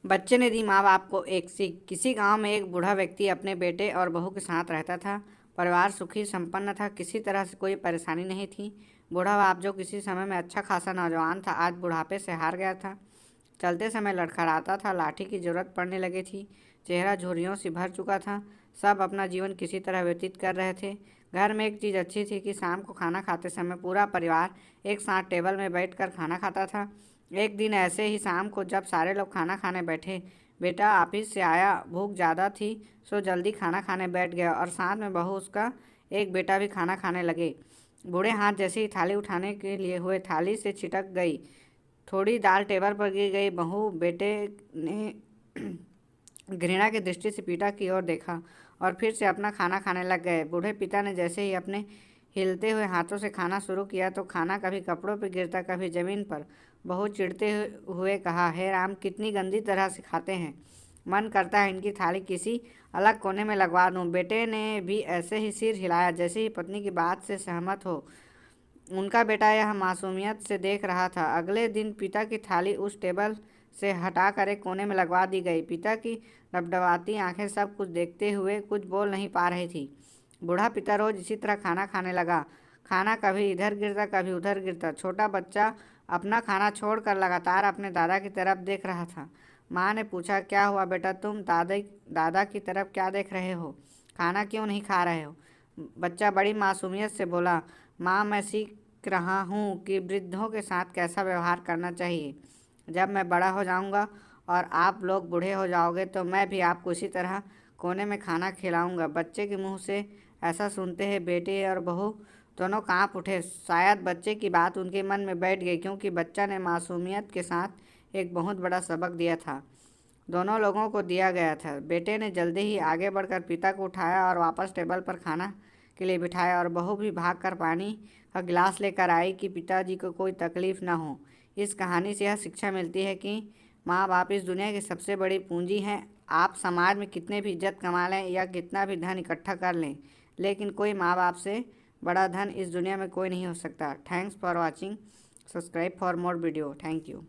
बच्चे ने दी माँ बाप को एक सीख। किसी गांव में एक बूढ़ा व्यक्ति अपने बेटे और बहू के साथ रहता था। परिवार सुखी संपन्न था, किसी तरह से कोई परेशानी नहीं थी। बूढ़ा बाप जो किसी समय में अच्छा खासा नौजवान था, आज बुढ़ापे से हार गया था। चलते समय लड़खड़ाता था, लाठी की जरूरत पड़ने लगी थी। चेहरा झुर्रियों से भर चुका था। सब अपना जीवन किसी तरह व्यतीत कर रहे थे। घर में एक चीज़ अच्छी थी कि शाम को खाना खाते समय पूरा परिवार एक साथ टेबल में बैठकर खाना खाता था। एक दिन ऐसे ही शाम को जब सारे लोग खाना खाने बैठे, बेटा ऑफिस से आया, भूख ज़्यादा थी सो जल्दी खाना खाने बैठ गया और साथ में बहू उसका एक बेटा भी खाना खाने लगे। बूढ़े हाथ जैसे ही थाली उठाने के लिए हुए, थाली से छिटक गई। थोड़ी दाल टेबल पर गिर गई। बहू बेटे ने घृणा की दृष्टि से पिता की ओर देखा और फिर से अपना खाना खाने लग गए। बूढ़े पिता ने जैसे ही अपने हिलते हुए हाथों से खाना शुरू किया तो खाना कभी कपड़ों पर गिरता, कभी जमीन पर। बहुत चिढ़ते हुए कहा, हे राम, कितनी गंदी तरह से खाते हैं। मन करता है इनकी थाली किसी अलग कोने में लगवा दूं। बेटे ने भी ऐसे ही सिर हिलाया जैसे ही पत्नी की बात से सहमत हो। उनका बेटा यह मासूमियत से देख रहा था। अगले दिन पिता की थाली उस टेबल से हटाकर एक कोने में लगवा दी गई। पिता की डबडबाती आंखें सब कुछ देखते हुए कुछ बोल नहीं पा रही थी। बूढ़ा पिता रोज इसी तरह खाना खाने लगा। खाना कभी इधर गिरता, कभी उधर गिरता। छोटा बच्चा अपना खाना छोड़कर लगातार अपने दादा की तरफ देख रहा था। माँ ने पूछा, क्या हुआ बेटा, तुम दादा की तरफ क्या देख रहे हो? खाना क्यों नहीं खा रहे हो? बच्चा बड़ी मासूमियत से बोला, माँ, मैं सीख रहा हूँ कि वृद्धों के साथ कैसा व्यवहार करना चाहिए। जब मैं बड़ा हो जाऊँगा और आप लोग बूढ़े हो जाओगे तो मैं भी आपको इसी तरह कोने में खाना खिलाऊंगा। बच्चे के मुंह से ऐसा सुनते ही बेटे और बहू दोनों कांप उठे। शायद बच्चे की बात उनके मन में बैठ गई, क्योंकि बच्चा ने मासूमियत के साथ एक बहुत बड़ा सबक दिया था। दोनों लोगों को दिया गया था। बेटे ने जल्दी ही आगे बढ़कर पिता को उठाया और वापस टेबल पर खाना के लिए बिठाया और बहू भी भागकर पानी का गिलास लेकर आई कि पिताजी को कोई तकलीफ न हो। इस कहानी से यह शिक्षा मिलती है कि माँ बाप इस दुनिया की सबसे बड़ी पूंजी हैं। आप समाज में कितने भी इज्जत कमा लें या कितना भी धन इकट्ठा कर लें, लेकिन कोई माँ बाप से बड़ा धन इस दुनिया में कोई नहीं हो सकता। Thanks for watching. Subscribe for more video. Thank you.